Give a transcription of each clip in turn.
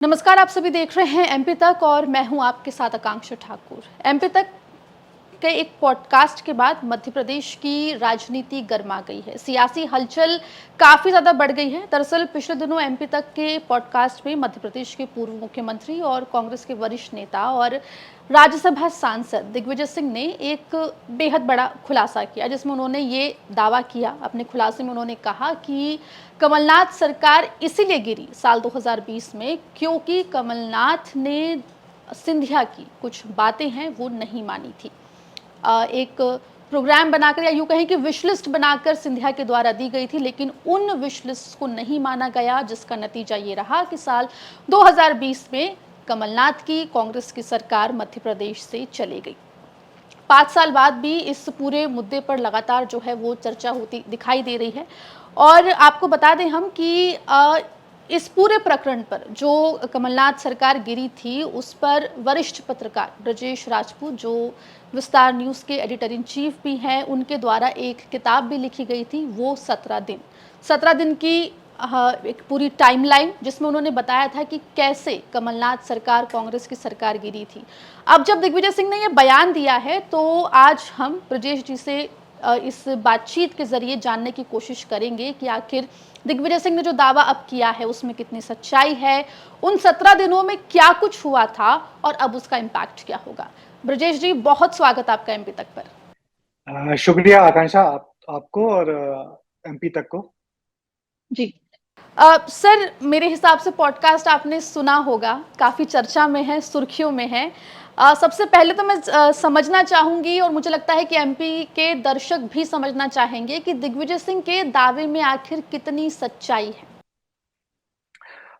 नमस्कार, आप सभी देख रहे हैं एमपी तक और मैं हूं आपके साथ आकांक्षा ठाकुर। एमपी तक के एक पॉडकास्ट के बाद मध्य प्रदेश की राजनीति गर्मा गई है। सियासी हलचल काफी ज्यादा बढ़ गई है। दरअसल पिछले दिनों एमपी तक के पॉडकास्ट में मध्य प्रदेश के पूर्व मुख्यमंत्री और कांग्रेस के वरिष्ठ नेता और राज्यसभा सांसद दिग्विजय सिंह ने एक बेहद बड़ा खुलासा किया, जिसमें उन्होंने ये दावा किया। अपने खुलासे में उन्होंने कहा कि कमलनाथ सरकार इसीलिए गिरी साल 2020 में क्योंकि कमलनाथ ने सिंधिया की कुछ बातें हैं वो नहीं मानी थी। एक प्रोग्राम बनाकर या यूं कहें कि विश लिस्ट बनाकर सिंधिया के द्वारा दी गई थी, लेकिन उन विश लिस्ट को नहीं माना गया, जिसका नतीजा ये रहा कि साल 2020 में कमलनाथ की कांग्रेस की सरकार मध्य प्रदेश से चली गई। 5 साल बाद भी इस पूरे मुद्दे पर लगातार जो है वो चर्चा होती दिखाई दे रही है। और आपको बता दें हम कि इस पूरे प्रकरण पर जो कमलनाथ सरकार गिरी थी उस पर वरिष्ठ पत्रकार ब्रजेश राजपूत, जो विस्तार न्यूज़ के एडिटर इन चीफ भी हैं, उनके द्वारा एक किताब भी लिखी गई थी, वो 17 दिन की एक पूरी टाइमलाइन, जिसमें उन्होंने बताया था कि कैसे कमलनाथ सरकार कांग्रेस की सरकार गिरी थी। अब जब दिग्विजय सिंह ने ये बयान दिया है तो आज हम ब्रजेश जी से इस बातचीत के जरिए जानने की कोशिश करेंगे कि आखिर दिग्विजय सिंह ने जो दावा अब किया है उसमें कितनी सच्चाई है, उन 17 दिनों में क्या कुछ हुआ था और अब उसका इम्पैक्ट क्या होगा। ब्रजेश जी, बहुत स्वागत आपका एमपी तक पर। शुक्रिया आकांक्षा, आपको और एमपी तक को। जी। सर, मेरे हिसाब से पॉडकास्ट आपने सुना होगा, काफ़ी चर्चा में है, सुर्खियों में है। सबसे पहले तो मैं समझना चाहूँगी और मुझे लगता है कि एमपी के दर्शक भी समझना चाहेंगे कि दिग्विजय सिंह के दावे में आखिर कितनी सच्चाई है?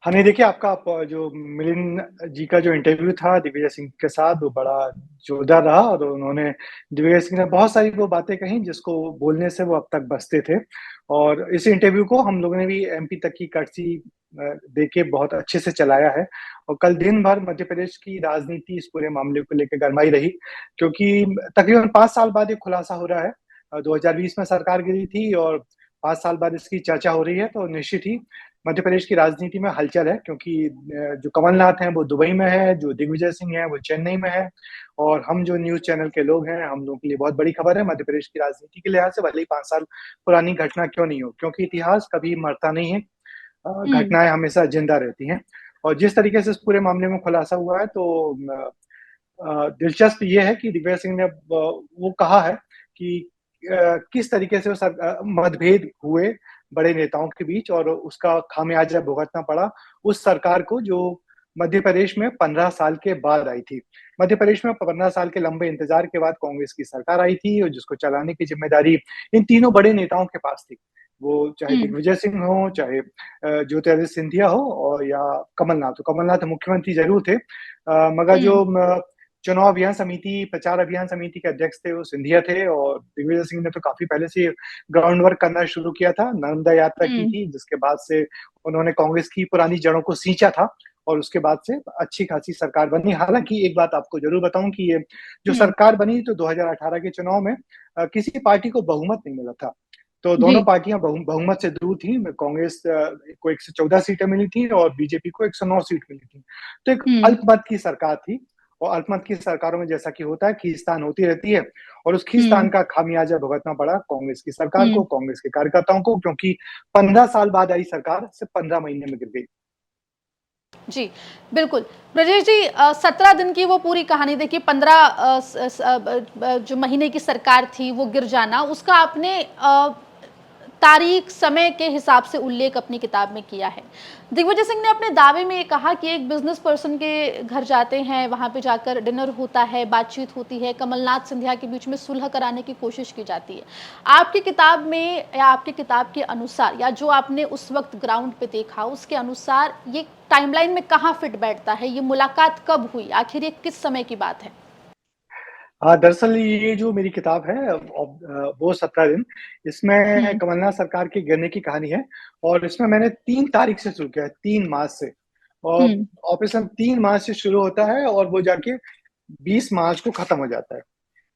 हाँ, नहीं देखिए, आपका जो मिलिंद जी का जो इंटरव्यू था दिग्विजय सिंह के साथ, वो बड़ा जोरदार रहा और उन्होंने दिग्विजय सिंह ने बहुत सारी वो बातें कही जिसको बोलने से वो अब तक बचते थे। और इस इंटरव्यू को हम लोगों ने भी एमपी तक की कर्टसी देके बहुत अच्छे से चलाया है। और कल दिन भर मध्य प्रदेश की राजनीति इस पूरे मामले को लेकर गरमाई रही, क्योंकि तकरीबन 5 साल बाद ये खुलासा हो रहा है। 2020 में सरकार गिरी थी और 5 साल बाद इसकी चर्चा हो रही है, तो निश्चित ही मध्य प्रदेश की राजनीति में हलचल है, क्योंकि जो कमलनाथ हैं वो दुबई में है, जो दिग्विजय सिंह हैं वो चेन्नई में है। और हम जो न्यूज़ चैनल के लोग हैं, हम लोगों के लिए बहुत बड़ी खबर है मध्य प्रदेश की राजनीति के लिहाज से, भले ही 5 साल पुरानी घटना क्यों नहीं हो, क्योंकि इतिहास कभी मरता नहीं है। हुँ। घटनाएँ हमेशा ज़िंदा रहती हैं। और जिस तरीके से इस पूरे मामले में खुलासा हुआ है, तो दिलचस्प ये है कि दिग्विजय सिंह ने वो कहा है कि किस तरीके से वो मतभेद हुए बड़े नेताओं के बीच और उसका खामियाजा भुगतना पड़ा उस सरकार को जो मध्य प्रदेश में 15 साल के बाद आई थी। मध्य प्रदेश में 15 साल के लंबे इंतजार के बाद कांग्रेस की सरकार आई थी और जिसको चलाने की ज़िम्मेदारी इन तीनों बड़े नेताओं के पास थी। वो चाहे हुँ। दिग्विजय सिंह हो, चाहे ज्योतिरादित्य सिंधिया हो और या कमलनाथ हो। कमलनाथ मुख्यमंत्री ज़रूर थे, मगर जो हुँ। चुनाव अभियान समिति, प्रचार अभियान समिति के अध्यक्ष थे वो सिंधिया थे। और दिग्विजय सिंह ने तो काफ़ी पहले से ग्राउंड वर्क करना शुरू किया था, नर्मदा यात्रा की हुँ। थी, जिसके बाद से उन्होंने कांग्रेस की पुरानी जड़ों को सींचा था और उसके बाद से अच्छी-खासी सरकार बनी। हालाँकि एक बात आपको ज़रूर बताऊँ कि ये जो हुँ। सरकार बनी तो 2018 के चुनाव में किसी पार्टी को बहुमत नहीं मिला था। तो दोनों जी। पार्टियाँ बहुमत से दूर थीं। कांग्रेस को 114 सीटें मिली थी और बीजेपी को 109 सीट मिली थी। तो एक हुँ। अल्पमत की सरकार थी और अल्पमत की सरकारों में जैसा कि होता है खींचतान होती रहती है और उस खींचतान हुँ। का खामियाजा भुगतना पड़ा कांग्रेस की सरकार हुँ। को, कांग्रेस के कार्यकर्ताओं को, क्योंकि 15 साल बाद आई सरकार सिर्फ 15 महीने में गिर गई। जी, बिल्कुल। ब्रजेश जी, 17 दिन की वो पूरी कहानी देखिए, 15 जो महीने की सरकार थी वो गिर जाना, उसका आपने तारीख, समय के हिसाब से उल्लेख अपनी किताब में किया है। दिग्विजय सिंह ने अपने दावे में ये कहा कि एक बिज़नेस पर्सन के घर जाते हैं, वहाँ पे जाकर डिनर होता है, बातचीत होती है, कमलनाथ सिंधिया के बीच में सुलह कराने की कोशिश की जाती है। आपकी किताब में या आपकी किताब के अनुसार या जो आपने उस वक़्त ग्राउंड पे देखा, उसके अनुसार ये टाइमलाइन में कहाँ फिट बैठता है? ये मुलाकात कब हुई? आखिर ये किस समय की बात है? हाँ, दरअसल ये जो मेरी किताब है वो 17 दिन, इसमें हुँ। कमलनाथ सरकार के गिरने की कहानी है। और इसमें मैंने 3 तारीख से शुरू किया है, 3 मार्च से। और हुँ। ऑपरेशन 3 मार्च से शुरू होता है और वो जाके 20 मार्च को खत्म हो जाता है।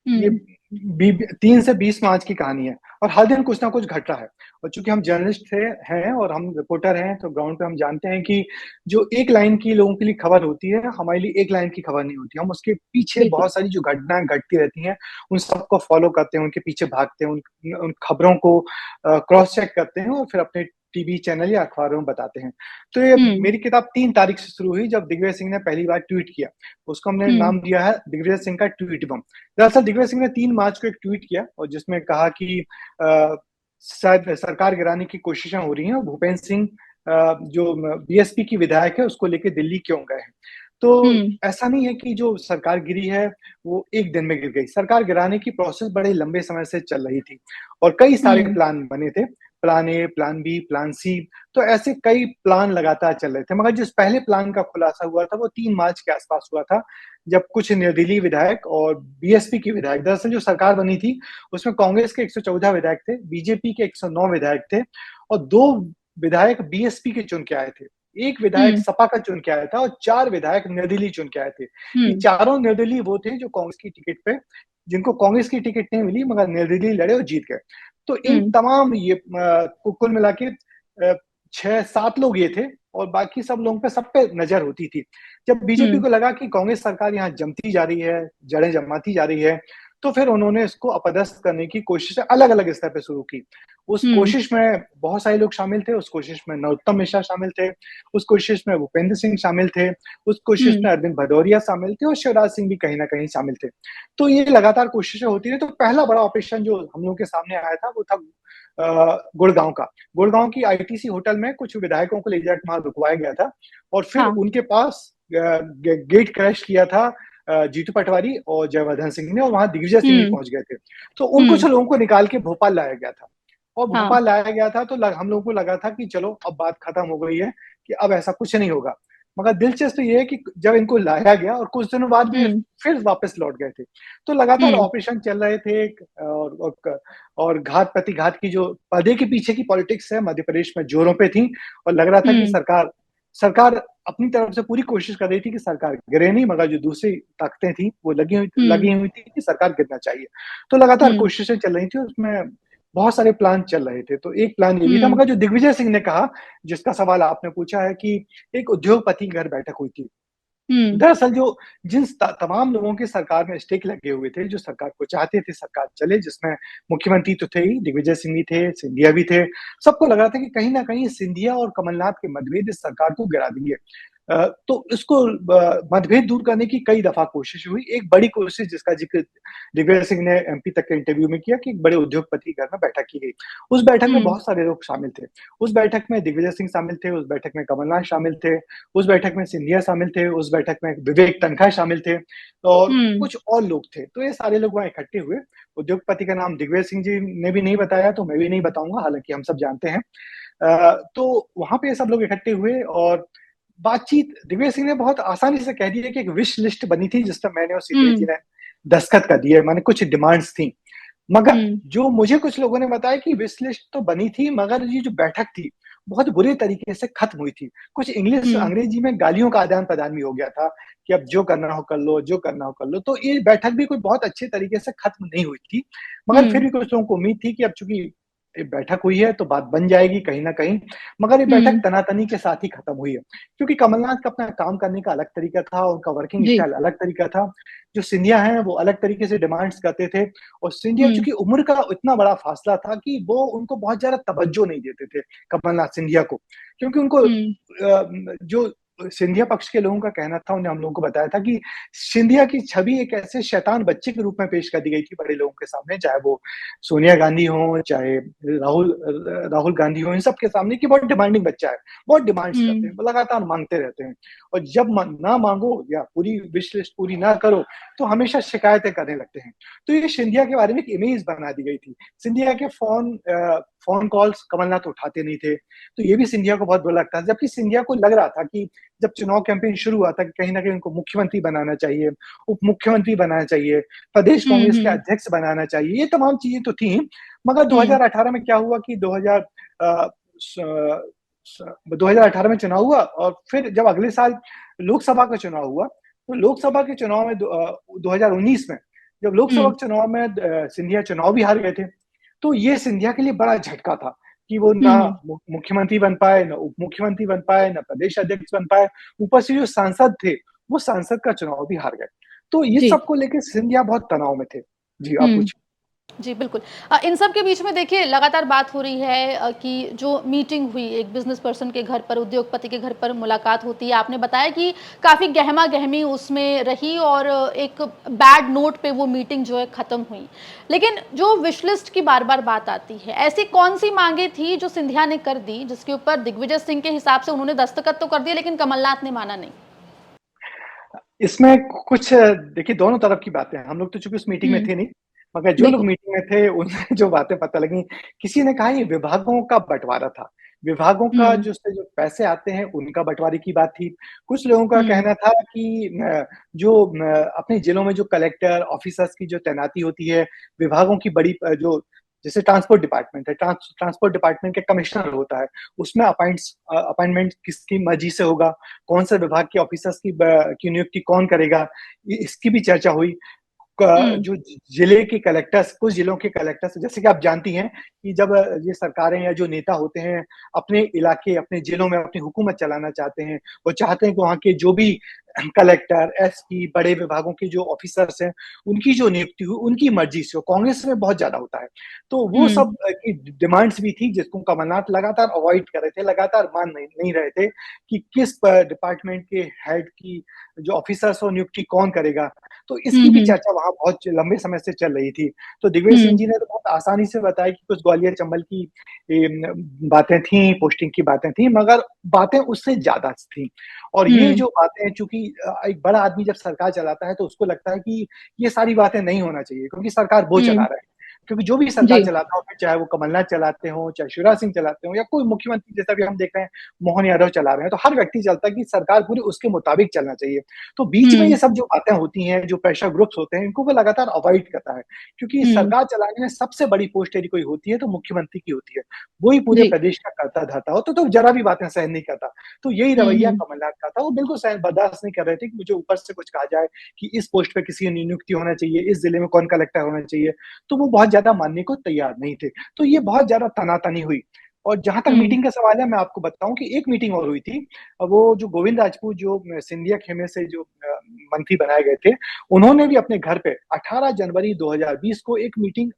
ये हुँ। 3 से 20 मार्च की कहानी है और हर दिन कुछ ना कुछ घट रहा है। और चूँकि हम जर्नलिस्ट हैं और हम रिपोर्टर हैं, तो ग्राउंड पे हम जानते हैं कि जो एक लाइन की लोगों के लिए खबर होती है, हमारे लिए एक लाइन की खबर नहीं होती। हम उसके पीछे बिल्कुल। बहुत सारी जो घटनाएँ घटती रहती हैं, उन सबको फ़ॉलो करते हैं, उनके पीछे भागते हैं, उन उन खबरों को क्रॉस चेक करते हैं और फिर अपने टीवी चैनल या अखबारों में बताते हैं। तो ये हुँ, मेरी किताब 3 तारीख से शुरू हुई जब दिग्विजय सिंह ने पहली बार ट्वीट किया। उसको हमने हुँ, नाम दिया है दिग्विजय सिंह का ट्वीट बम। दरअसल दिग्विजय सिंह ने 3 मार्च को एक ट्वीट किया और जिसमें कहा कि शायद सरकार गिराने की कोशिशें हो रही हैं और भूपेंद्र सिंह जो बीएसपी की विधायक है उसको लेके दिल्ली क्यों गए हैं। तो हुँ, ऐसा नहीं है कि जो सरकार गिरी है वो एक दिन में गिर गई। सरकार गिराने की प्रोसेस बड़े लंबे समय से चल रही थी और कई सारे हुँ, प्लान बने थे। Plan A, plan B, plan C, तो ऐसे कई प्लान लगातार चल रहे थे। मगर जिस पहले प्लान का खुलासा हुआ था वो 3 मार्च के आसपास हुआ था, जब कुछ निर्दलीय विधायक और बीएसपी की विधायक, दरअसल जो सरकार बनी थी उसमें कांग्रेस के 114 विधायक थे, बीजेपी के 109 विधायक थे और 2 विधायक बीएसपी के चुन के आए थे। 1 विधायक हुँ, सपा का चुन के आया था और 4 विधायक निर्दलीय चुन के आए थे। ये हुँ, चारों निर्दलीय वो थे जो कांग्रेस की टिकट पे जिनको कांग्रेस की टिकट नहीं मिली मगर निर्दलीय लड़े और जीत गए। तो इन हुँ, तमाम ये कुल मिला के 6-7 लोग ये थे और बाकी सब लोगों पे सब पे नज़र होती थी। जब बीजेपी हुँ, को लगा कि कांग्रेस सरकार यहाँ जमती जा रही है, जड़ें जमाती जा रही है, तो फिर उन्होंने इसको अपदस्थ करने की कोशिशें अलग-अलग स्तर पे शुरू की। उस हुँ, कोशिश में बहुत सारे लोग शामिल थे, उस कोशिश में नरोत्तम मिश्रा शामिल थे, उस कोशिश में भूपेंद्र सिंह शामिल थे, उस कोशिश हुँ, में अरविंद भदौरिया शामिल थे और शिवराज सिंह भी कहीं न कहीं शामिल थे। तो ये लगातार कोशिशें होती रही, तो पहला बड़ा ऑपरेशन जो हम लोगों के सामने आया था, वो था गुड़गाँव का। गुड़गाँव की आईटीसी होटल में कुछ विधायकों को ले जाके वहाँ रुकवाया गया था और फिर हाँ, उनके पास गेट क्रैश किया था जीतू पटवारी और जयवर्धन सिंह ने और वहाँ दिग्विजय सिंह भी हुँ, पहुँच गए थे। तो उन कुछ हुँ, लोगों को निकाल के भोपाल लाया गया था और हाँ, भोपाल लाया गया था तो हम लोगों को लगा था कि चलो अब बात खत्म हो गई है, कि अब ऐसा कुछ नहीं होगा। मगर दिलचस्प ये है कि जब इनको लाया गया और कुछ दिनों बाद भी हुँ, फिर वापस लौट गए थे। तो लगातार हुँ, ऑपरेशन चल रहे थे और घात-प्रतिघात की जो पर्दे के पीछे की पॉलिटिक्स है मध्य प्रदेश में ज़ोरों पे थी और लग रहा था कि हुँ, सरकार सरकार अपनी तरफ से पूरी कोशिश कर रही थी कि सरकार गिरे नहीं, मगर जो दूसरी ताकतें थी, वो हुँ, लगी हुई थी कि सरकार गिरना चाहिए। तो लगातार हुँ, कोशिशें चल रही थी और उसमें बहुत सारे प्लान चल रहे थे। तो एक प्लान ये भी था हुँ, मगर जो दिग्विजय सिंह ने कहा, जिसका सवाल आपने पूछा है कि एक उद्योगपति के घर बैठक हुई थी। हुँ, दरअसल जो जिन तमाम लोगों के सरकार में स्टेक लगे हुए थे, जो सरकार को चाहते थे सरकार चले, जिसमें मुख्यमंत्री तो थे ही, दिग्विजय सिंह भी थे, सिंधिया भी थे। सबको लग रहा था कि कहीं न कहीं सिंधिया और कमलनाथ के मतभेद इस सरकार को गिरा देंगे। तो इसको मतभेद दूर करने की कई दफ़ा कोशिश हुई। एक बड़ी कोशिश जिसका ज़िक्र दिग्विजय सिंह ने एमपी तक के इंटरव्यू में किया कि एक बड़े उद्योगपति के घर में बैठक की गई। उस बैठक में हुँ, बहुत सारे लोग शामिल थे। उस बैठक में दिग्विजय सिंह शामिल थे, उस बैठक में कमलनाथ शामिल थे, उस बैठक में सिंधिया शामिल थे, उस बैठक में विवेक तन्खा शामिल थे और हुँ, कुछ और लोग थे। तो ये सारे लोग वहाँ इकट्ठे हुए। उद्योगपति का नाम दिग्विजय सिंह जी ने भी नहीं बताया, तो मैं भी नहीं बताऊँगा, हालाँकि हम सब जानते हैं। तो वहाँ पे सब लोग इकट्ठे हुए और बातचीत दिग्विजय सिंह ने बहुत आसानी से कह दिया कि एक विश लिस्ट बनी थी, जिस पे मैंने और सिंधिया जी हुँ, ने दस्तखत कर दिए, माने कुछ डिमांड्स थी। मगर हुँ, जो मुझे कुछ लोगों ने बताया कि विश लिस्ट तो बनी थी मगर ये जो बैठक थी, बहुत बुरे तरीके से खत्म हुई थी। कुछ इंग्लिश हुँ, अंग्रेजी में गालियों का आदान-प्रदान भी हो गया था कि अब जो करना हो कर लो, जो करना हो कर लो। तो ये बैठक भी कोई बहुत अच्छे तरीके से खत्म नहीं हुई थी। मगर फिर हुँ, भी कुछ लोगों को उम्मीद थी कि अब चूँकि ये बैठक हुई है तो बात बन जाएगी कहीं न कहीं। मगर ये बैठक हुँ, तना-तनी के साथ ही खत्म हुई है। क्योंकि कमलनाथ का अपना काम करने का अलग तरीका था, उनका वर्किंग जी, स्टाइल अलग तरीका था। जो सिंधिया हैं वो अलग तरीके से डिमांड्स करते थे और सिंधिया हुँ, चूँकि उम्र का इतना बड़ा फासला था कि वो उनको बहुत ज़्यादा तवज्जो नहीं देते थे, कमलनाथ सिंधिया को। क्योंकि उनको हुँ, जो सिंधिया पक्ष के लोगों का कहना था, उन्होंने हम लोगों को बताया था कि सिंधिया की छवि एक ऐसे शैतान बच्चे के रूप में पेश कर दी गई थी बड़े लोगों के सामने, चाहे वो सोनिया गांधी हों, चाहे राहुल गांधी हों, इन सब के सामने कि बहुत डिमांडिंग बच्चा है, बहुत डिमांड्स करते हुँ, हैं, वो लगातार माँगते रहते हैं और जब ना माँगो या पूरी विश लिस्ट पूरी ना करो, तो हमेशा शिकायतें करने लगते हैं। तो ये सिंधिया के बारे में एक इमेज बना दी गई थी। सिंधिया के फ़ोन कॉल्स कमलनाथ उठाते नहीं थे, तो ये भी सिंधिया को बहुत बुरा लगता था। जबकि सिंधिया को लग रहा था कि जब चुनाव कैंपेन शुरू हुआ था कि कहीं न कहीं उनको मुख्यमंत्री बनाना चाहिए, उप मुख्यमंत्री बनाना चाहिए, प्रदेश हुँ, कांग्रेस के हुँ, अध्यक्ष बनाना चाहिए, ये तमाम चीज़ें तो थी। मगर हुँ, 2018 में क्या हुआ कि 2000 अ, स स 2018 में चुनाव हुआ और फिर जब अगले साल लोकसभा का चुनाव हुआ, तो लोकसभा के चुनाव में 2019 में जब लोकसभा चुनाव में सिंधिया चुनाव भी हार गए थे, तो ये सिंधिया के लिए बड़ा झटका था कि वो ना मुख्यमंत्री बन पाए, ना उप मुख्यमंत्री बन पाए, ना प्रदेश अध्यक्ष बन पाए। ऊपर से जो सांसद थे, वो सांसद का चुनाव भी हार गए। तो ये जी। सब को लेके सिंधिया बहुत तनाव में थे। जी, आप हुँ। पूछिए। जी, बिल्कुल। इन सब के बीच में देखिए लगातार बात हो रही है कि जो मीटिंग हुई एक बिज़नेस पर्सन के घर पर, उद्योगपति के घर पर मुलाकात होती है। आपने बताया कि काफ़ी गहमा-गहमी उसमें रही और एक बैड नोट पे वो मीटिंग जो है ख़त्म हुई। लेकिन जो विश लिस्ट की बार-बार बात आती है, ऐसी कौन-सी माँगें थी जो सिंधिया ने कर दी, जिसके ऊपर दिग्विजय सिंह के हिसाब से उन्होंने दस्तखत तो कर दिए लेकिन कमलनाथ ने माना नहीं? इसमें कुछ देखिए दोनों तरफ की बातें हैं। हम लोग तो चूँकि उस मीटिंग में हुँ, थे नहीं, मगर जो लोग बिल्कुल। मीटिंग में थे उनसे जो बातें पता लगी, किसी ने कहा ये विभागों का बँटवारा था। विभागों का हुँ, जो पैसे आते हैं उनका बँटवारे की बात थी। कुछ लोगों का हुँ, कहना था कि जो अपने जिलों में जो कलेक्टर, ऑफिसर्स की जो तैनाती होती है, विभागों की बड़ी जो जैसे ट्रांसपोर्ट डिपार्टमेंट है, ट्रांसपोर्ट डिपार्टमेंट के कमिश्नर होता है, उसमें अपॉइंटमेंट किसकी मर्ज़ी से होगा, कौन से विभाग के ऑफिसर्स की नियुक्ति कौन करेगा, इसकी भी चर्चा हुई। हुँ, जो जिले के कलेक्टर्स, कुछ जिलों के कलेक्टर्स, जैसे कि आप जानती हैं कि जब ये सरकारें या जो नेता होते हैं अपने इलाके, अपने जिलों में अपनी हुकूमत चलाना चाहते हैं, वो चाहते हैं कि वहाँ के जो भी कलेक्टर, एसपी, बड़े विभागों के जो ऑफिसर्स हैं, उनकी जो नियुक्ति हो उनकी मर्जी से हो। कांग्रेस में बहुत ज्यादा होता है। तो वो हुँ, सब की डिमांड्स भी थी, जिसको कमलनाथ लगातार अवॉइड कर रहे थे, लगातार मान नहीं रहे थे कि किस डिपार्टमेंट के हेड की जो ऑफिसर्स हो नियुक्ति कौन करेगा। तो हुँ, इसकी भी हुँ, चर्चा वहाँ बहुत लंबे समय से चल रही थी। तो दिग्विजय सिंह हुँ, जी ने तो बहुत आसानी से बताया कि कुछ ग्वालियर चंबल की बातें थी, पोस्टिंग की बातें थी, मगर बातें उससे ज़्यादा थी। और ये हुँ, जो बातें चूँकि एक बड़ा आदमी जब सरकार चलाता है तो उसको लगता है कि ये सारी बातें नहीं होना चाहिए, क्योंकि सरकार वो चला हुँ, रहा है। क्योंकि जो भी सरकार जी। चलाता हो, फिर चाहे वो कमलनाथ चलाते हों, चाहे शिवराज सिंह चलाते हों या कोई मुख्यमंत्री, जैसा अभी हम देख रहे हैं मोहन यादव चला रहे हैं, तो हर व्यक्ति चाहता है कि सरकार पूरी उसके मुताबिक चलना चाहिए। तो बीच में हुँ, ये सब जो बातें होती हैं, जो प्रेशर ग्रुप्स होते हैं, इनको वो लगातार अवॉइड करता है। क्योंकि हुँ, सरकार चलाने में सबसे बड़ी पोस्ट यदि कोई होती है, तो मुख्यमंत्री की होती है। वो ही पूरे जी। प्रदेश का कर्ता-धर्ता हो, तो ज़रा भी बातें सहन नहीं करता। तो यही हुँ, रवैया हुँ, कमलनाथ का था, वो बिल्कुल सहन बर्दाश्त नहीं कर रहे थे कि मुझे ऊपर से कुछ कहा जाए कि इस पोस्ट पे किसी की नियुक्ति होना चाहिए, इस जिले में कौन कलेक्टर होना चाहिए, तो वो बहुत ज़्यादा मानने को तैयार नहीं थे। तो ये बहुत ज़्यादा तना-तनी हुई। और जहाँ तक हुँ, मीटिंग का सवाल है, मैं आपको बताऊँ कि एक मीटिंग और हुई थी। वो जो गोविंद राजपूत जो सिंधिया खेमे से जो मंत्री बनाए गए थे, उन्होंने भी अपने घर पे 18 जनवरी 2020 को एक मीटिंग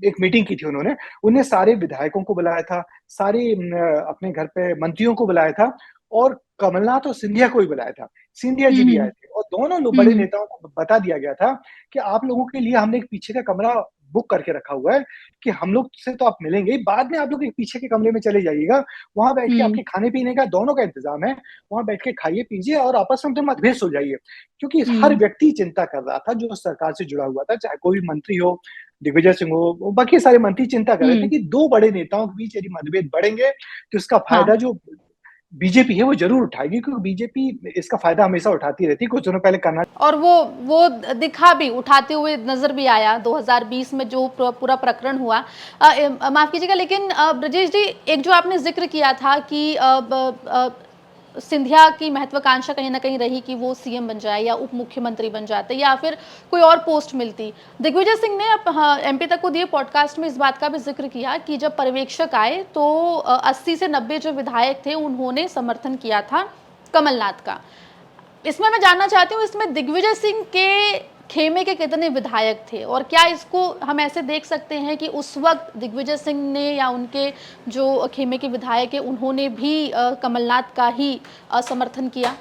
एक मीटिंग की थी उन्होंने। उन्हें सारे विधायकों को बुलाया था, सारे अपने घर पे मंत्रियों को बुलाया था और कमलनाथ और सिंधिया को भी बुलाया था। सिंधिया हुँ, जी भी आए हुँ, थे और दोनों लोग हुँ, बड़े हुँ, नेताओं को बता दिया गया था कि आप लोगों के लिए हमने एक पीछे का कमरा बुक करके रखा हुआ है कि हम लोग से तो आप मिलेंगे ही, बाद में आप लोग एक पीछे के कमरे में चले जाइएगा, वहाँ बैठ के हुँ, आपके खाने-पीने का दोनों का इंतज़ाम है, वहाँ बैठ के खाइए-पीजिए और आपस में अपने मतभेद सुलझाइए। क्योंकि हर हुँ, व्यक्ति चिंता कर रहा था जो सरकार से जुड़ा हुआ था, चाहे कोई भी मंत्री हो, दिग्विजय सिंह हो, बाकी सारे मंत्री चिंता कर रहे थे हुँ, कि 2 बड़े नेताओं के बीच यदि मतभेद बढ़ेंगे, तो इसका हाँ। फ़ायदा जो बीजेपी है वो ज़रूर उठाएगी, क्योंकि बीजेपी इसका फ़ायदा हमेशा उठाती रहती है। कुछ दिनों पहले कर्नाटक और वो दिखा भी, उठाते हुए नज़र भी आया 2020 में जो पूरा प्रकरण हुआ। माफ़ कीजिएगा लेकिन ब्रजेश जी एक जो आपने ज़िक्र किया था कि सिंधिया की महत्वाकांक्षा कहीं न कहीं रही कि वो सीएम बन जाए या उप मुख्यमंत्री बन जाते या फिर कोई और पोस्ट मिलती। दिग्विजय सिंह ने एमपी तक को दिए पॉडकास्ट में इस बात का भी ज़िक्र किया कि जब पर्यवेक्षक आए तो 80 से 90 जो विधायक थे उन्होंने समर्थन किया था कमलनाथ का। इसमें मैं जानना चाहती हूँ इसमें दिग्विजय सिंह के खेमे के कितने विधायक थे और क्या इसको हम ऐसे देख सकते हैं कि उस वक्त दिग्विजय सिंह ने या उनके जो खेमे के विधायक है उन्होंने भी कमलनाथ का ही समर्थन किया?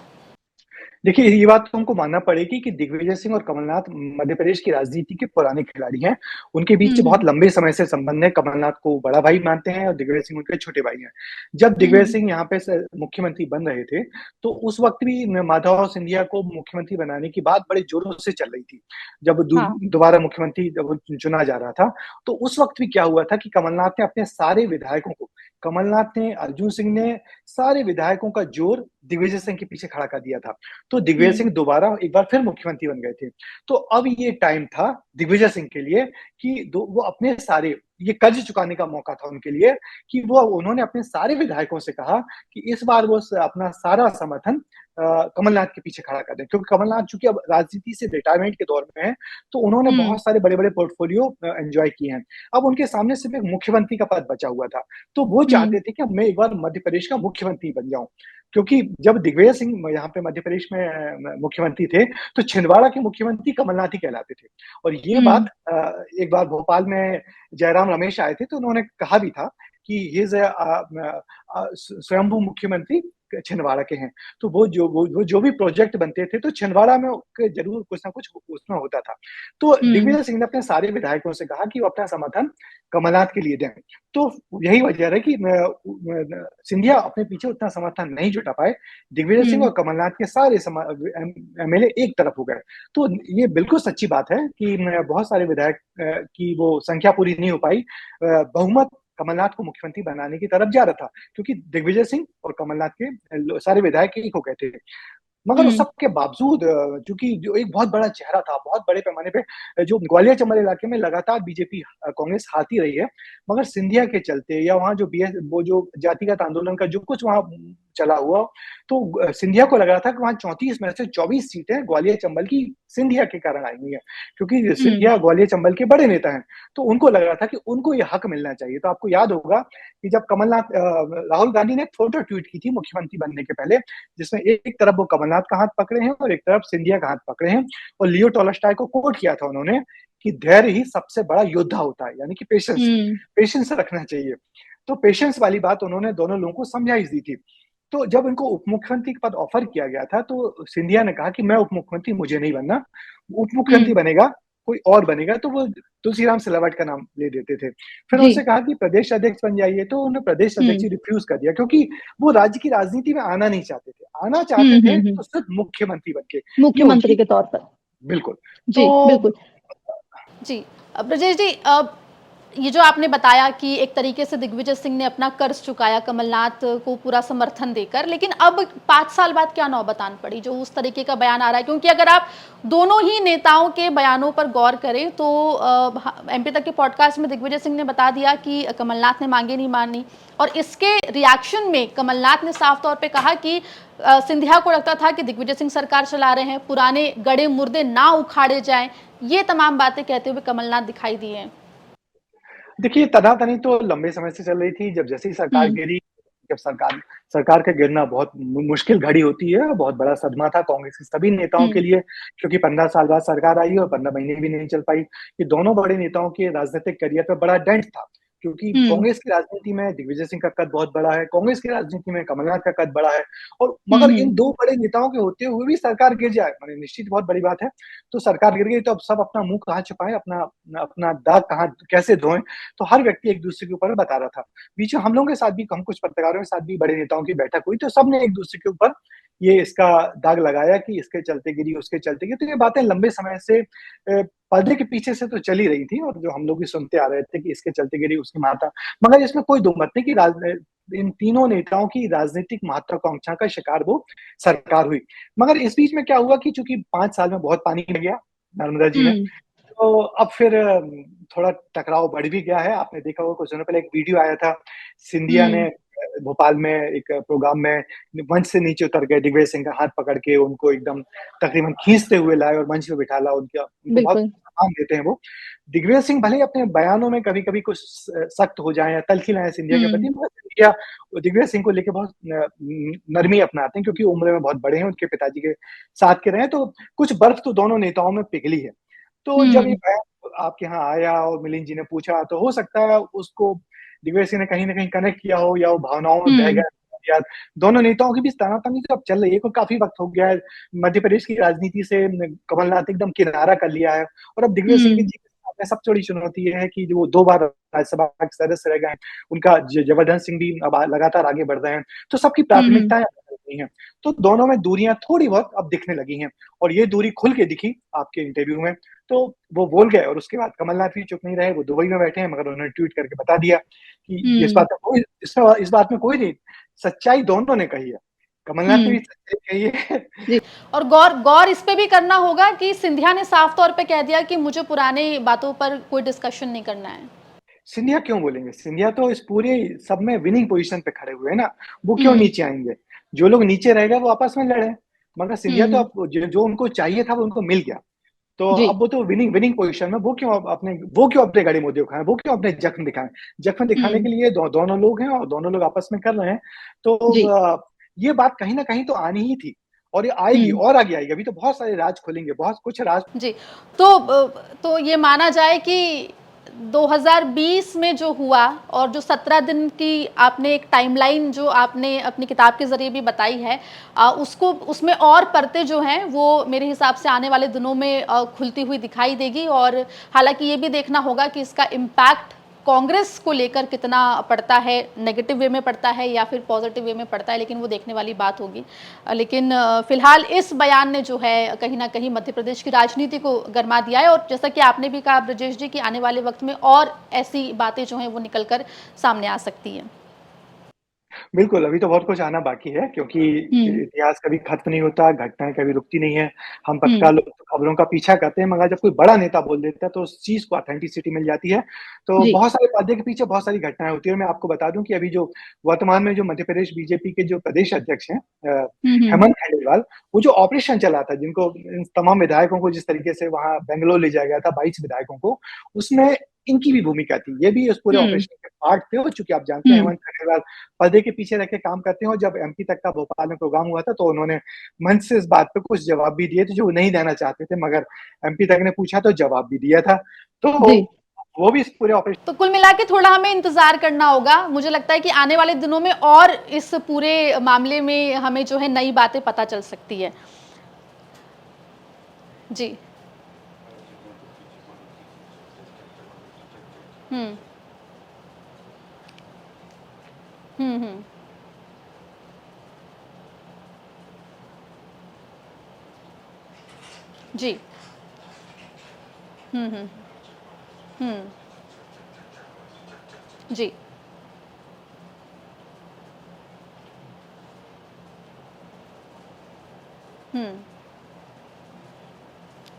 देखिए, ये बात तो हमको मानना पड़ेगी कि दिग्विजय सिंह और कमलनाथ मध्य प्रदेश की राजनीति के पुराने खिलाड़ी हैं। उनके हुँ, बीच बहुत हुँ। लंबे समय से संबंध है। कमलनाथ को बड़ा भाई मानते हैं और दिग्विजय सिंह उनके छोटे भाई हैं। जब हुँ, दिग्विजय हुँ। सिंह यहाँ पे मुख्यमंत्री बन रहे थे, तो उस वक़्त भी माधवराव सिंधिया को मुख्यमंत्री बनाने की बात बड़े जोरों से चल रही थी। जब हाँ। दोबारा मुख्यमंत्री जब वो चुना जा रहा था, तो उस वक़्त भी क्या हुआ था कि कमलनाथ ने अपने सारे विधायकों को, कमलनाथ ने, अर्जुन सिंह ने, सारे विधायकों का जोर दिग्विजय सिंह के पीछे खड़ा कर दिया था। तो दिग्विजय हुँ, सिंह दोबारा एक बार फिर मुख्यमंत्री बन गए थे। तो अब ये टाइम था दिग्विजय सिंह के लिए कि दो वो अपने सारे, ये कर्ज चुकाने का मौका था उनके लिए कि वो उन्होंने अपने सारे विधायकों से कहा कि इस बार वो अपना सारा समर्थन कमलनाथ के पीछे खड़ा कर दें, क्योंकि कमलनाथ चूंकि अब राजनीति से रिटायरमेंट के दौर में है, तो उन्होंने हुँ, बहुत सारे बड़े-बड़े पोर्टफोलियो एन्जॉय किए हैं। अब उनके सामने सिर्फ एक मुख्यमंत्री का पद बचा हुआ था, तो वो हुँ, चाहते थे कि अब मैं एक बार मध्य प्रदेश का मुख्यमंत्री बन जाऊँ। क्योंकि जब दिग्विजय सिंह यहाँ पे मध्य प्रदेश में मुख्यमंत्री थे, तो छिंदवाड़ा के मुख्यमंत्री कमलनाथ ही कहलाते थे। और ये हुँ, बात एक बार भोपाल में जयराम रमेश आए थे, तो उन्होंने कहा भी था कि ही इज़ स्वयंभू मुख्यमंत्री छिंदवाड़ा के हैं। तो वो जो भी प्रोजेक्ट बनते थे, तो छिंदवाड़ा में के ज़रूर कुछ ना कुछ उसमें होता था। तो हुँ, दिग्विजय सिंह ने अपने सारे विधायकों से कहा कि वो अपना समर्थन कमलनाथ के लिए दें। तो यही वजह है कि सिंधिया अपने पीछे उतना समर्थन नहीं जुटा पाए। दिग्विजय सिंह हुँ, और कमलनाथ के सारे एमएलए एक तरफ हो गए। तो ये बिल्कुल सच्ची बात है कि बहुत सारे विधायक की वो संख्या पूरी नहीं हो पाई। बहुमत कमलनाथ को मुख्यमंत्री बनाने की तरफ जा रहा था, क्योंकि दिग्विजय सिंह और कमलनाथ के सारे विधायक एक हो गए थे। मगर उस हुँ, सब के बावजूद चूँकि जो एक बहुत बड़ा चेहरा था, बहुत बड़े पैमाने पे जो ग्वालियर चंबल इलाके में लगातार बीजेपी कांग्रेस हारती रही है, मगर सिंधिया के चलते या वहाँ जो वो जो जातिगत आंदोलन का जो कुछ वहाँ चला हुआ, तो सिंधिया को लग रहा था कि वहाँ 34 में से 24 सीटें ग्वालियर चंबल की सिंधिया के कारण आई हुई हैं, क्योंकि हुँ, सिंधिया ग्वालियर चंबल के बड़े नेता हैं, तो उनको लग रहा था कि उनको ये हक मिलना चाहिए। तो आपको याद होगा कि जब राहुल गांधी ने एक फ़ोटो ट्वीट की थी मुख्यमंत्री बनने के पहले, जिसमें एक तरफ वो कमलनाथ का हाथ पकड़े हैं और एक तरफ सिंधिया का हाथ पकड़े हैं, और लियो टॉल्स्टॉय को कोट किया था उन्होंने कि धैर्य ही सबसे बड़ा योद्धा होता है, यानी कि पेशेंस, हुँ, पेशेंस रखना चाहिए। तो पेशेंस वाली बात उन्होंने दोनों लोगों को समझाई दी थी। तो जब इनको उप मुख्यमंत्री का पद ऑफर किया गया था, तो सिंधिया ने कहा कि मैं उप मुख्यमंत्री मुझे नहीं बनना, उप मुख्यमंत्री हुँ, बनेगा कोई और बनेगा, तो वो तुलसीराम सिलावट का नाम ले देते थे। फिर जी, उनसे कहा कि प्रदेश अध्यक्ष बन जाइए, तो उन्होंने प्रदेश अध्यक्ष हुँ, ही रिफ्यूज़ कर दिया, क्योंकि वो राज्य की राजनीति में आना नहीं चाहते थे। आना चाहते हुँ, थे हुँ, हुँ, तो सिर्फ़ मुख्यमंत्री बन के, ये मुख्यमंत्री उनकी के तौर पर। बिल्कुल। जी, तो बिल्कुल। जी। ब्रजेश जी, ये जो आपने बताया कि एक तरीके से दिग्विजय सिंह ने अपना कर्ज चुकाया कमलनाथ को पूरा समर्थन देकर, लेकिन अब 5 साल बाद क्या नौबत आन पड़ी जो उस तरीके का बयान आ रहा है? क्योंकि अगर आप दोनों ही नेताओं के बयानों पर गौर करें तो एमपी तक के पॉडकास्ट में दिग्विजय सिंह ने बता दिया कि कमलनाथ ने मांगे नहीं मानी, और इसके रिएक्शन में कमलनाथ ने साफ तौर पे कहा कि सिंधिया को लगता था कि दिग्विजय सिंह सरकार चला रहे हैं, पुराने गड़े मुर्दे ना उखाड़े जाएं, ये तमाम बातें कहते हुए कमलनाथ दिखाई दिए हैं। देखिए, तनातनी तो लंबे समय से चल रही थी, जब जैसे ही सरकार हुँ, गिरी, जब सरकार सरकार का गिरना बहुत मुश्किल घड़ी होती है, बहुत बड़ा सदमा था कांग्रेस के सभी नेताओं के हुँ, लिए, क्योंकि 15 साल बाद सरकार आई और 15 महीने भी नहीं चल पाई। ये दोनों बड़े नेताओं के राजनीतिक करियर पे बड़ा डेंट था, क्योंकि हुँ, कांग्रेस की राजनीति में दिग्विजय सिंह का कद बहुत बड़ा है, कांग्रेस की राजनीति में कमलनाथ का कद बड़ा है, और हुँ, मगर हुँ, इन 2 बड़े नेताओं के होते हुए भी सरकार गिर जाए, माने निश्चित बहुत बड़ी बात है। तो सरकार गिर गई, तो अब सब अपना मुँह कहाँ छुपाएँ, अपना अपना दाग कहाँ कैसे धोएँ? तो हर व्यक्ति एक-दूसरे के ऊपर बता रहा था। बीच में हम लोगों के साथ भी, हम कुछ पत्रकारों के साथ भी बड़े नेताओं की बैठक हुई, तो सबने एक-दूसरे के ऊपर ये इसका दाग लगाया कि इसके चलते गिरी, उसके चलते गिरी। तो ये बातें लंबे समय से पर्दे के पीछे से तो चल ही रही थी, और जो हम लोग भी सुनते आ रहे थे कि इसके चलते गिरी, उसकी माता। मगर इसमें कोई दो मत नहीं कि इन तीनों नेताओं की राजनीतिक महत्वाकांक्षा का शिकार वो सरकार हुई। मगर इस बीच में क्या हुआ कि चूँकि 5 साल में बहुत पानी बह गया नर्मदा जी में, हुँ, तो अब फिर थोड़ा टकराव बढ़ भी गया है। आपने देखा होगा कुछ दिनों पहले एक वीडियो आया था, सिंधिया ने हुँ, भोपाल में एक प्रोग्राम में मंच से नीचे उतर गए, दिग्विजय सिंह का हाथ पकड़ के उनको एकदम तकरीबन खींचते हुए लाए और मंच पे बिठाला, उनको बहुत बिल्कुल। सम्मान देते हैं वो। दिग्विजय सिंह भले ही अपने बयानों में कभी-कभी कुछ सख्त हो जाएँ या तल्खी लाएँ सिंधिया के हुँ, प्रति, मगर सिंधिया दिग्विजय सिंह को लेके बहुत नरमी अपनाते हैं, क्योंकि उम्र में बहुत बड़े हैं, उनके पिताजी के साथ के रहे हैं, तो कुछ बर्फ तो दोनों नेताओं में पिघली है। तो जब ये हुँ, बयान आपके यहाँ आया और मिलिंद जी ने पूछा, तो हो सकता है उसको दिग्विजय सिंह ने कहीं न कहीं कनेक्ट किया हो, या वो भावनाओं में बह हुँ, गया, या दोनों नेताओं के बीच तनातनी तो अब चल रही है, क्योंकि काफ़ी वक़्त हो गया है। मध्य प्रदेश की राजनीति से कमलनाथ एकदम किनारा कर लिया है, और अब दिग्विजय सिंह हुँ, जी के सामने सबसे बड़ी चुनौती ये है कि जो वो 2 बार राज्यसभा के सदस्य रह गए हैं, उनका जयवर्धन सिंह भी अब लगातार आगे बढ़ रहे हैं, तो सबकी हुँ, हुँ, प्राथमिकताएँ अलग हो गई हैं। तो दोनों में दूरियाँ थोड़ी बहुत अब दिखने लगी हैं, और ये दूरी खुल के दिखी आपके इंटरव्यू में। तो वो बोल गए, और उसके बाद कमलनाथ भी चुप नहीं रहे, वो दुबई में बैठे हैं, मगर उन्होंने ट्वीट करके बता दिया कि हुँ, इस बात में कोई नहीं, सच्चाई दोनों ने कही है। कमलनाथ ने भी हुँ, सच्चाई कही है। जी। और गौर गौर इस पे भी करना होगा कि सिंधिया ने साफ तौर पे कह दिया कि मुझे पुराने बातों पर कोई डिस्कशन नहीं करना है। सिंधिया क्यों बोलेंगे? सिंधिया तो इस पूरे सब में विनिंग पोज़ीशन पे खड़े हुए हैं ना, वो क्यों हुँ, नीचे आएँगे? जो लोग नीचे रह गए वो आपस में लड़े, मगर सिंधिया तो हुँ, अब जो जो उनको चाहिए था वो उनको मिल गया। तो जी, अब वो तो विनिंग विनिंग पोज़ीशन में वो क्यों अपने गाड़ी मुँह दिखाएँ? वो क्यों अपने ज़ख्म दिखाएँ? ज़ख्म दिखाने हुँ, के लिए दोनों लोग हैं और दोनों लोग आपस में कर रहे हैं। तो जी, ये बात कहीं न कहीं तो आनी ही थी और ये आएगी हुँ। और आगे आएगी। अभी तो बहुत सारे राज खुलेंगे, बहुत कुछ राज जी, तो ये माना जाए कि 2020 में जो हुआ और जो 17 दिन की आपने एक टाइमलाइन जो आपने अपनी किताब के ज़रिए भी बताई है, उसको उसमें और परतें जो हैं वो मेरे हिसाब से आने वाले दिनों में खुलती हुई दिखाई देगी और हालाँकि ये भी देखना होगा कि इसका इम्पैक्ट कांग्रेस को लेकर कितना पड़ता है, नेगेटिव वे में पड़ता है या फिर पॉजिटिव वे में पड़ता है, लेकिन वो देखने वाली बात होगी। लेकिन फिलहाल इस बयान ने जो है कहीं न कहीं मध्य प्रदेश की राजनीति को गरमा दिया है और जैसा कि आपने भी कहा ब्रजेश जी कि आने वाले वक़्त में और ऐसी बातें जो हैं वो निकल कर सामने आ सकती हैं। बिल्कुल, अभी तो बहुत कुछ आना बाकी है क्योंकि हुँ, इतिहास कभी खत्म नहीं होता, घटनाएँ कभी रुकती नहीं हैं। हम हुँ, तत्काल खबरों का पीछा करते हैं मगर जब कोई बड़ा नेता बोल देता है तो उस चीज़ को ऑथेंटिसिटी मिल जाती है। तो जी। बहुत सारे वादे के पीछे बहुत सारी घटनाएँ होती हैं और मैं आपको बता दूँ कि अभी जो वर्तमान में जो मध्य प्रदेश बीजेपी के जो प्रदेश अध्यक्ष हैं हुँ, हुँ। हेमंत खंडेलवाल, वो जो ऑपरेशन चला था जिनको इन तमाम विधायकों को जिस तरीके से वहाँ बैंगलोर ले जाया गया था 22 विधायकों को, उसमें इनकी भी भूमिका थी। ये भी उस पूरे हुँ, ऑपरेशन के पार्ट थे और चूँकि आप जानते हैं हुँ। हेमंत खंडेलवाल पर्दे के पीछे रह के काम करते हैं और जब एमपी तक का भोपाल में प्रोग्राम हुआ था, तो उन्होंने मंच से इस बात पे कुछ जवाब भी दिए थे, जो वो नहीं देना चाहते थे, मगर एमपी तक ने पूछा तो जवाब भी दिया था। तो जी। वो भी इस पूरे ऑपरेशन तो कुल मिला के थोड़ा हमें इंतज़ार करना होगा। मुझे लगता है कि आने वाले दिनों में और इस पूरे मामले में हमें जो है नई बातें पता चल सकती है। जी। हुँ। हुँ, हुँ। जी। हुँ, हुँ। हुँ। जी। हुँ।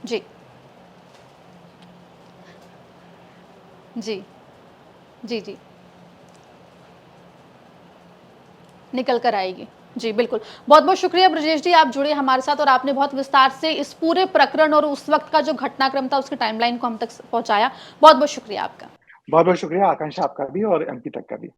जी। जी। जी, जी। निकल कर आएगी। जी, बिल्कुल। बहुत-बहुत शुक्रिया ब्रजेश जी, आप जुड़े हमारे साथ और आपने बहुत विस्तार से इस पूरे प्रकरण और उस वक़्त का जो घटनाक्रम था, उसकी टाइमलाइन को हम तक स पहुँचाया। बहुत-बहुत शुक्रिया आपका। बहुत-बहुत शुक्रिया, आकांक्षा आपका भी और एमपी तक का भी।